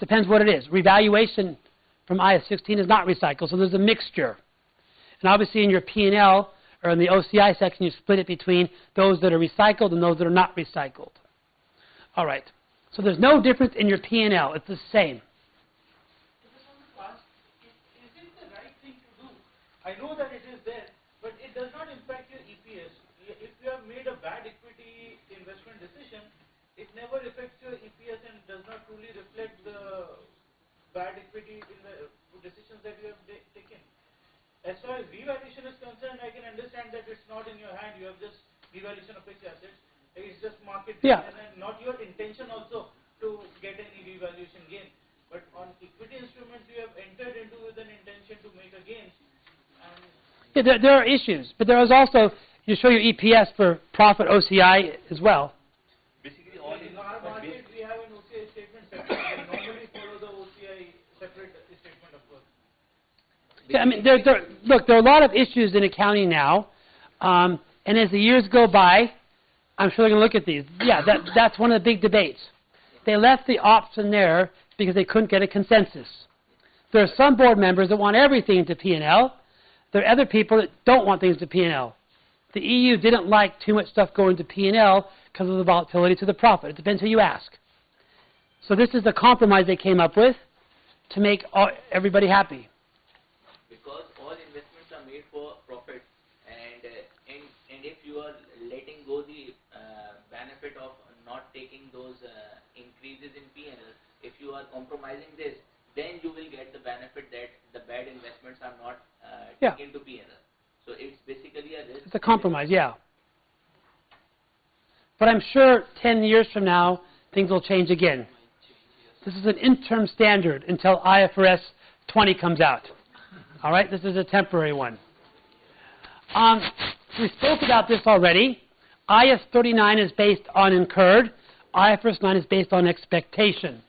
depends what it is. Revaluation from IAS 16 is not recycled, so there's a mixture. And obviously in your P&L, or in the OCI section, you split it between those that are recycled and those that are not recycled. All right. So there's no difference in your P&L. It's the same. Is it the right thing to do? I know that it is there, but it does not impact your EPS. If you have made a bad equity investment decision, it never affects your EPS and does not truly reflect the bad equity in the decisions that you have taken. As far as revaluation is concerned, I can understand that it's not in your hand. You have just revaluation of fixed assets. It's just market gain, and not your intention also to get any revaluation gain. But on equity instruments, you have entered into with an intention to make a gain. Yeah, there are issues, but there is also, you show your EPS for profit OCI as well. Basically, all in our market, we have an OCI statement separate. We normally follow the OCI separate statement, of course. Yeah, I mean, look, there are a lot of issues in accounting now, and as the years go by, I'm sure they're going to look at these. Yeah, that's one of the big debates. They left the option there because they couldn't get a consensus. There are some board members that want everything to P&L. There are other people that don't want things to P&L. The EU didn't like too much stuff going to P&L because of the volatility to the profit. It depends who you ask. So this is the compromise they came up with to make everybody happy. Because all investments are made for profit, and if you are letting go the benefit of not taking those increases in P&L, if you are compromising this, then you will get the benefit that the bad investments are not taken to P&L. So it's basically a risk. It's a compromise, yeah. But I'm sure 10 years from now, things will change again. This is an interim standard until IFRS 20 comes out. All right, this is a temporary one. We spoke about this already. IAS 39 is based on incurred. IFRS 9 is based on expectation.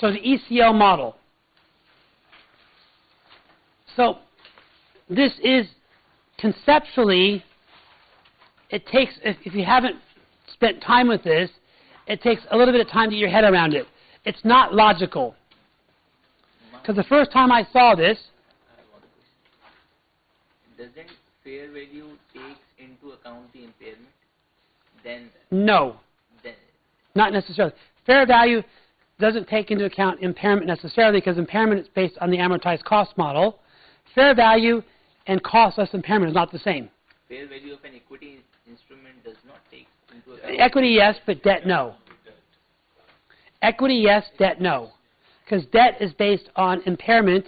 So the ECL model. So this is conceptually, it takes, if you haven't spent time with this, it takes a little bit of time to get your head around it. It's not logical. Because the first time I saw this, doesn't fair value takes into account the impairment? Then no, not necessarily. Fair value doesn't take into account impairment necessarily, because impairment is based on the amortized cost model. Fair value and cost less impairment is not the same. Fair value of an equity instrument does not take into account. Equity, yes, but debt, no. Equity, yes, debt, no. Because debt is based on impairment.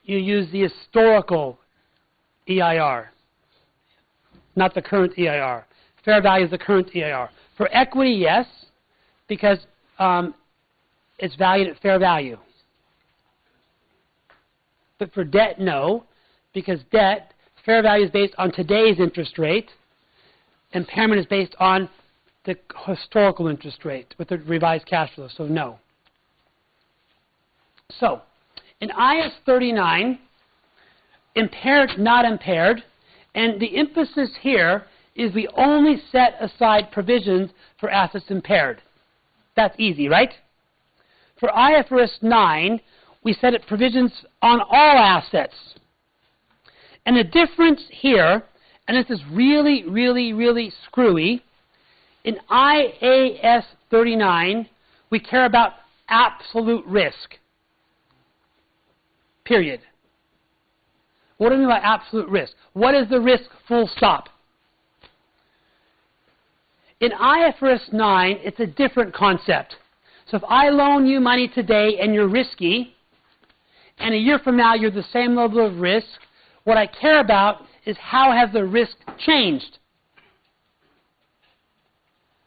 You use the historical EIR, not the current EIR. Fair value is the current EIR. For equity, yes, because it's valued at fair value. But for debt, no, because debt, fair value is based on today's interest rate. Impairment is based on the historical interest rate with the revised cash flow, so no. So, in IAS 39, impaired, not impaired, and the emphasis here is we only set aside provisions for assets impaired. That's easy, right? For IFRS 9, we set up provisions on all assets. And the difference here, and this is really, really, really screwy, in IAS 39, we care about absolute risk. Period. What do I mean by absolute risk? What is the risk, full stop? In IFRS 9, it's a different concept. So if I loan you money today and you're risky, and a year from now you're the same level of risk, what I care about is how has the risk changed.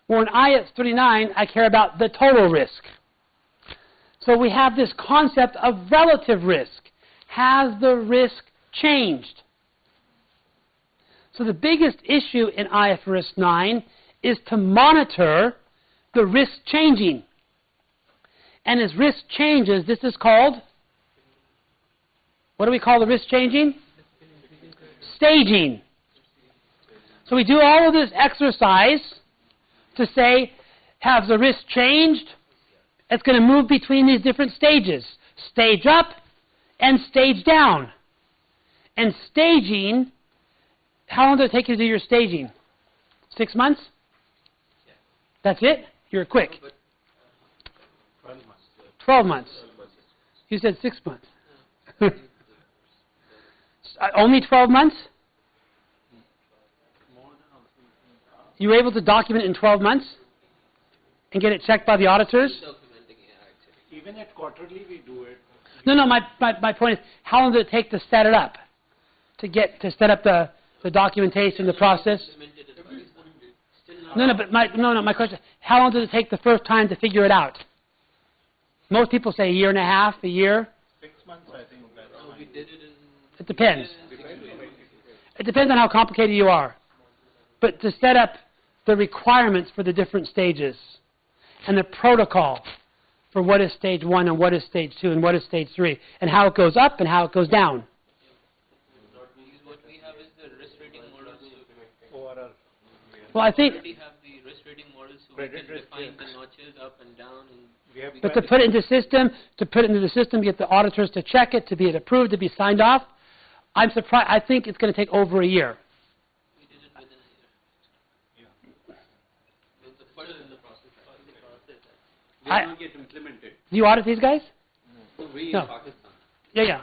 Well, in IAS 39, I care about the total risk. So we have this concept of relative risk. Has the risk changed? So the biggest issue in IFRS 9 is to monitor the risk changing. And as risk changes, this is called, what do we call the risk changing? Staging. So we do all of this exercise to say, has the risk changed? It's going to move between these different stages. Stage up and stage down. And staging, how long does it take you to do your staging? 6 months? That's it? You're quick. 12 months. You said 6 months. Only 12 months? You were able to document it in 12 months? And get it checked by the auditors? Even at quarterly we do it. No, my point is, how long does it take to set it up? To set up the documentation, the process? No, but my question, how long does it take the first time to figure it out? Most people say a year and a half, a year. 6 months, I think. We did it in... It depends. It depends on how complicated you are. But to set up the requirements for the different stages and the protocol for what is stage 1 and what is stage 2 and what is stage 3 and how it goes up and how it goes down. What we have is the risk rating models. Well, I think... We have the risk rating models so we can define the notches up and down. And But to put it into the system, get the auditors to check it, to be approved, to be signed off, I'm surprised. I think it's going to take over a year. we did it within a year. With the first in the process. They are not yet implemented. Do you audit these guys? We No. in Pakistan. Yeah.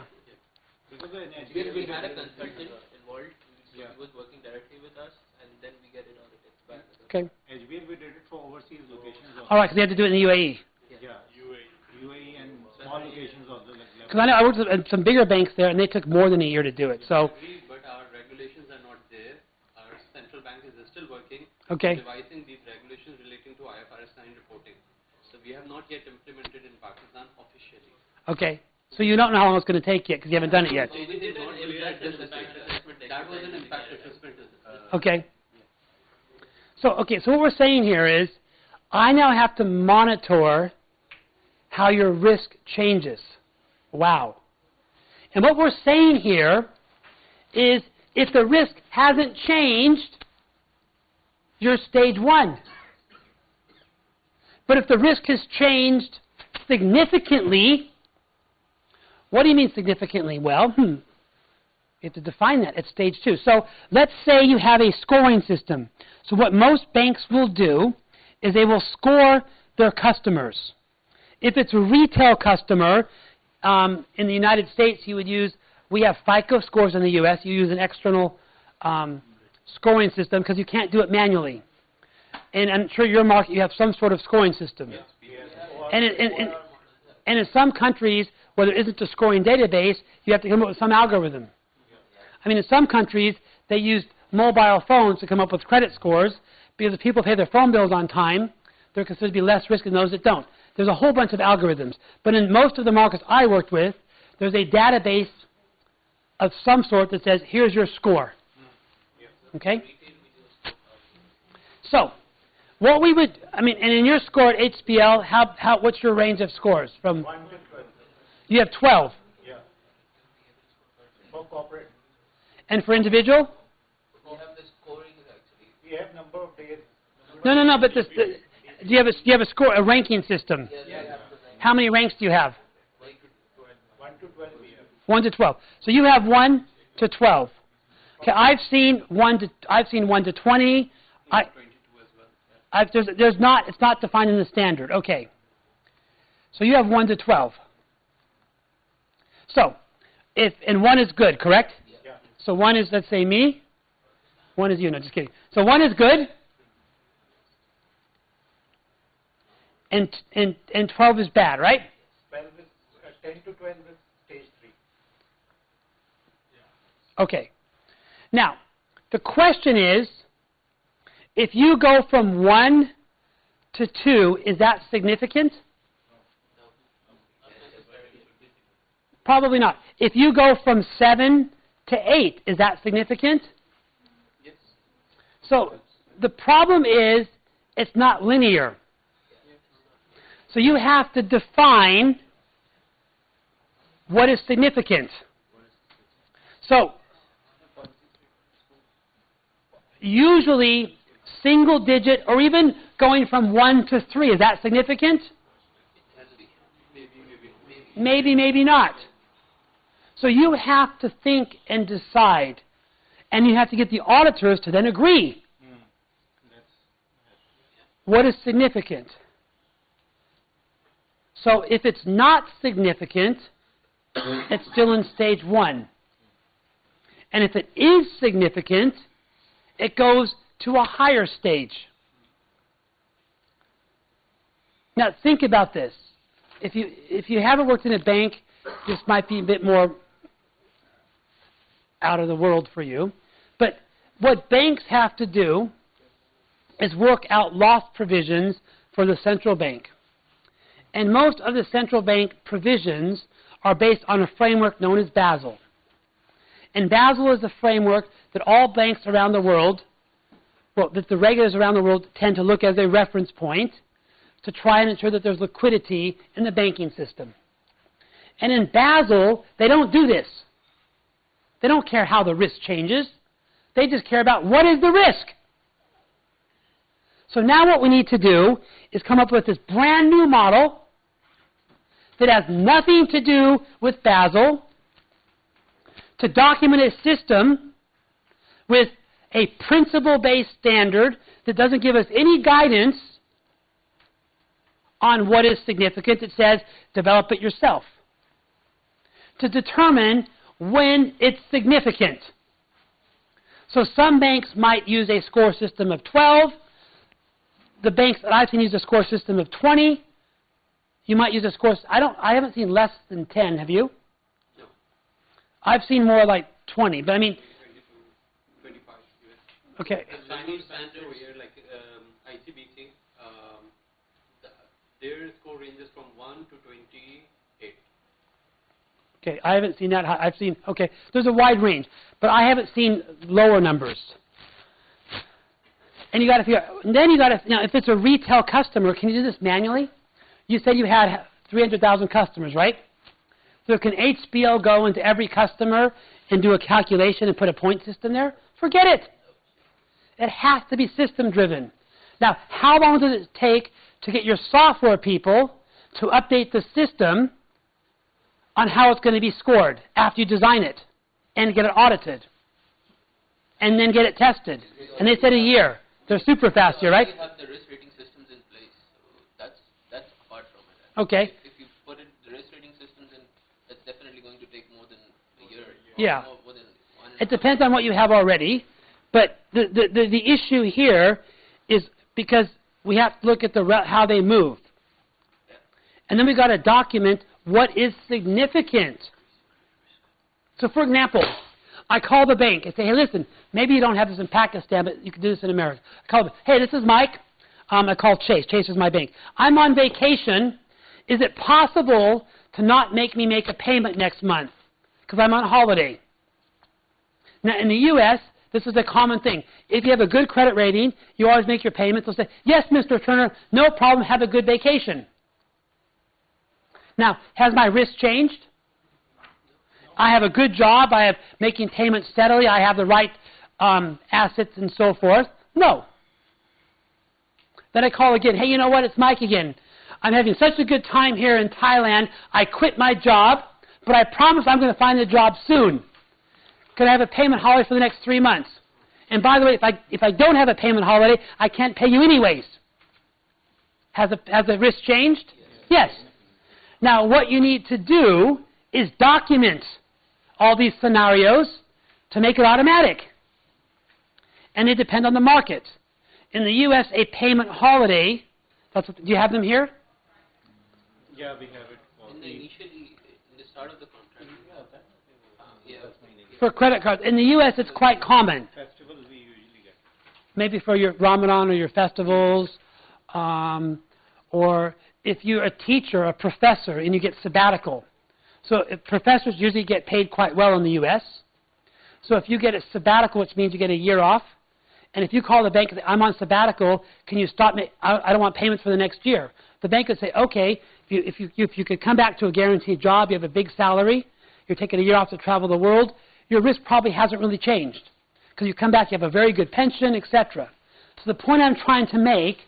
Because in We had a consultant involved, so he was working directly with us, and then we get it audited back. Okay. HBL we did it for overseas locations. All right, because they had to do it in the UAE. Yeah, UAE and small locations also. Because I know I worked at some bigger banks there, and they took more than a year to do it. So, But our regulations are not there. Our central bank is still working, okay. devising these regulations relating to IFRS 9 reporting. So we have not yet implemented in Pakistan officially. Okay. So you don't know how long it's going to take yet because you haven't done it yet. So we did not clear at this stage. That was an impact assessment. Okay. So what we're saying here is, I now have to monitor how your risk changes. Wow. And what we're saying here is, if the risk hasn't changed, you're stage 1. But if the risk has changed significantly, what do you mean significantly? Well, you have to define that at stage 2. So let's say you have a scoring system. So what most banks will do is they will score their customers. If it's a retail customer, in the United States, we have FICO scores in the U.S. You use an external scoring system because you can't do it manually. And I'm sure your market, you have some sort of scoring system. And in some countries, where there isn't a scoring database, you have to come up with some algorithm. I mean, in some countries, they use mobile phones to come up with credit scores because if people pay their phone bills on time, they're considered to be less risky than those that don't. There's a whole bunch of algorithms. But in most of the markets I worked with, there's a database of some sort that says, here's your score. Okay? So, what we would, and in your score at HBL, what's your range of scores? From 1 to 12. You have 12. Yeah. For corporate. And for individual? We have the scoring actually. We have number of days. No, but do you have a ranking system? How many ranks do you have? 1 to 12 we have. 1 to 12. So you have 1 to 12. Okay, I've seen 1 to 20. It's not defined in the standard. Okay. So you have 1 to 12. So, and 1 is good, correct? Yeah. So 1 is, let's say, me. 1 is you. No, just kidding. So 1 is good. And 12 is bad, right? 12 is, 10 to 12 is stage 3. Okay. Now, the question is, if you go from 1 to 2, is that significant? Probably not. If you go from 7 to 8, is that significant? Yes. So the problem is it's not linear. So you have to define what is significant. So usually single digit or even going from 1 to 3, is that significant? Maybe, maybe not. So you have to think and decide. And you have to get the auditors to then agree. What is significant? So if it's not significant, it's still in stage 1. And if it is significant, it goes to a higher stage. Now think about this. If you haven't worked in a bank, this might be a bit more out of the world for you. But what banks have to do is work out loss provisions for the central bank. And most of the central bank provisions are based on a framework known as Basel. And Basel is the framework that all banks around the world, well, that the regulators around the world tend to look as a reference point to try and ensure that there's liquidity in the banking system. And in Basel, they don't do this. They don't care how the risk changes. They just care about what is the risk. So now what we need to do is come up with this brand new model that has nothing to do with Basel, to document a system with a principle-based standard that doesn't give us any guidance on what is significant. It says, develop it yourself. To determine when it's significant. So some banks might use a score system of 12. The banks that I've seen use a score system of 20. You might use a score. I haven't seen less than 10. Have you? No. I've seen more like 20. But I mean. 22, 25. Okay. The Chinese banks over here, like ICBC, their score ranges from 1 to 28. Okay, I haven't seen that. I've seen. Okay, there's a wide range, but I haven't seen lower numbers. And you got to figure. Then you got to. Now, if it's a retail customer, can you do this manually? You said you had 300,000 customers, right? So can HBL go into every customer and do a calculation and put a point system there? Forget it. It has to be system driven. Now, how long does it take to get your software people to update the system on how it's going to be scored after you design it and get it audited and then get it tested? And they said a year. They're super fast here, right? We have the risk rating systems in place, so that's apart from it. Okay. If you put in the risk rating systems in, that's definitely going to take more than a year. Yeah. More than 1 It depends on what you have already, but the issue here is because we have to look at how they move. And then we've got to document what is significant. So for example, I call the bank and say, hey, listen, maybe you don't have this in Pakistan, but you can do this in America. I call them, hey, this is Mike. I call Chase. Chase is my bank. I'm on vacation. Is it possible to not make me make a payment next month because I'm on holiday? Now, in the U.S., this is a common thing. If you have a good credit rating, you always make your payments. They'll say, yes, Mr. Turner, no problem, have a good vacation. Now, has my risk changed? I have a good job. I have making payments steadily. I have the right assets and so forth. No. Then I call again. Hey, you know what? It's Mike again. I'm having such a good time here in Thailand. I quit my job, but I promise I'm going to find a job soon. Can I have a payment holiday for the next 3 months? And by the way, if I don't have a payment holiday, I can't pay you anyways. Has the risk changed? Yes. Now, what you need to do is document all these scenarios to make it automatic. And they depend on the market. In the U.S., a payment holiday, do you have them here? Yeah, we have it. Initially, in the start of the contract. For credit cards. In the U.S., it's quite common. Festivals we usually get. Maybe for your Ramadan or your festivals, or if you're a teacher, a professor, and you get sabbatical. So professors usually get paid quite well in the U.S. So if you get a sabbatical, which means you get a year off, and if you call the bank and say, I'm on sabbatical, can you stop me? I don't want payments for the next year. The bank would say, okay, if you could come back to a guaranteed job, you have a big salary, you're taking a year off to travel the world, your risk probably hasn't really changed. Because you come back, you have a very good pension, etc. So the point I'm trying to make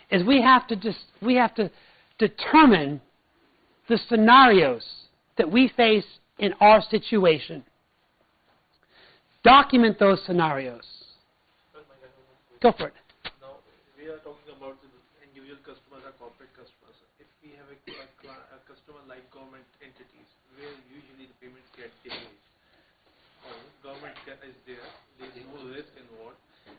is we have to determine the scenarios that we face in our situation. Document those scenarios. Go for it. Now, we are talking about the individual customers or corporate customers. If we have a customer like government entities, where usually the payments get delayed, or government is there is no risk involved. And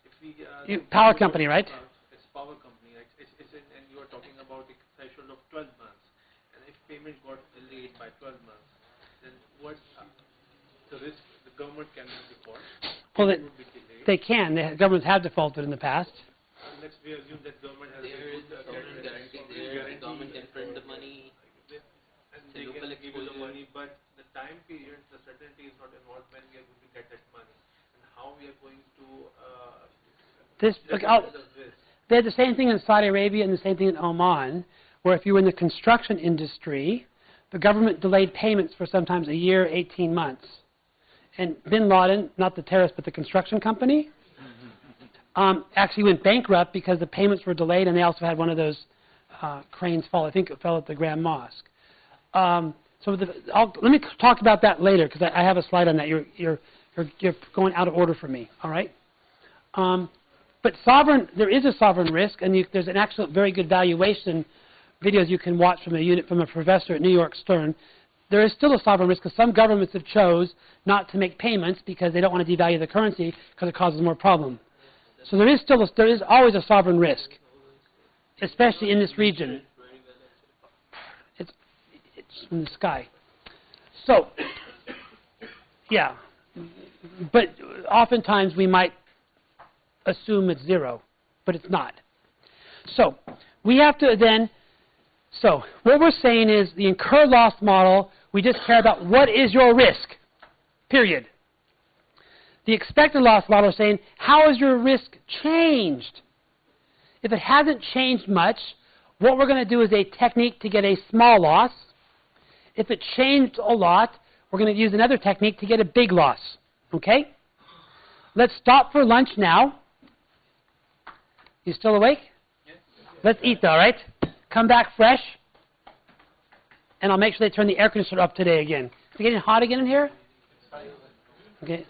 if we Power company, right? It's power company, right? And you are talking about a threshold of 12 months. And if payment got delayed by 12 months, then what's the risk? The government cannot default. Well, they can. The governments have defaulted in the past. Let's we assume that government has There is a sovereign guarantee there. The government can print the money. and they local can give you the exposure. money, but the time period, the certainty is not involved when we are going to get that money, and how we are going to They had the same thing in Saudi Arabia and the same thing in Oman, where if you were in the construction industry, the government delayed payments for sometimes a year, 18 months. And Bin Laden, not the terrorist, but the construction company, actually went bankrupt because the payments were delayed, and they also had one of those cranes fall. I think it fell at the Grand Mosque. Let me talk about that later, because I have a slide on that. You're going out of order for me, all right? But there is a sovereign risk, and there's an actual very good valuation videos you can watch from a professor at New York Stern. There is still a sovereign risk because some governments have chose not to make payments because they don't want to devalue the currency because it causes more problem. So there is always a sovereign risk, especially in this region. It's in the sky. So, yeah. But oftentimes we might assume it's zero, but it's not. So we have to then, what we're saying is the incurred loss model, we just care about what is your risk, period. The expected loss model is saying, how has your risk changed? If it hasn't changed much, what we're going to do is a technique to get a small loss. If it changed a lot, we're going to use another technique to get a big loss. Okay? Let's stop for lunch now. You still awake? Yes. Let's eat though, all right? Come back fresh. And I'll make sure they turn the air conditioner up today again. Is it getting hot again in here? Okay.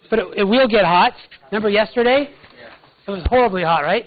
But it will get hot. Remember yesterday? It was horribly hot, right?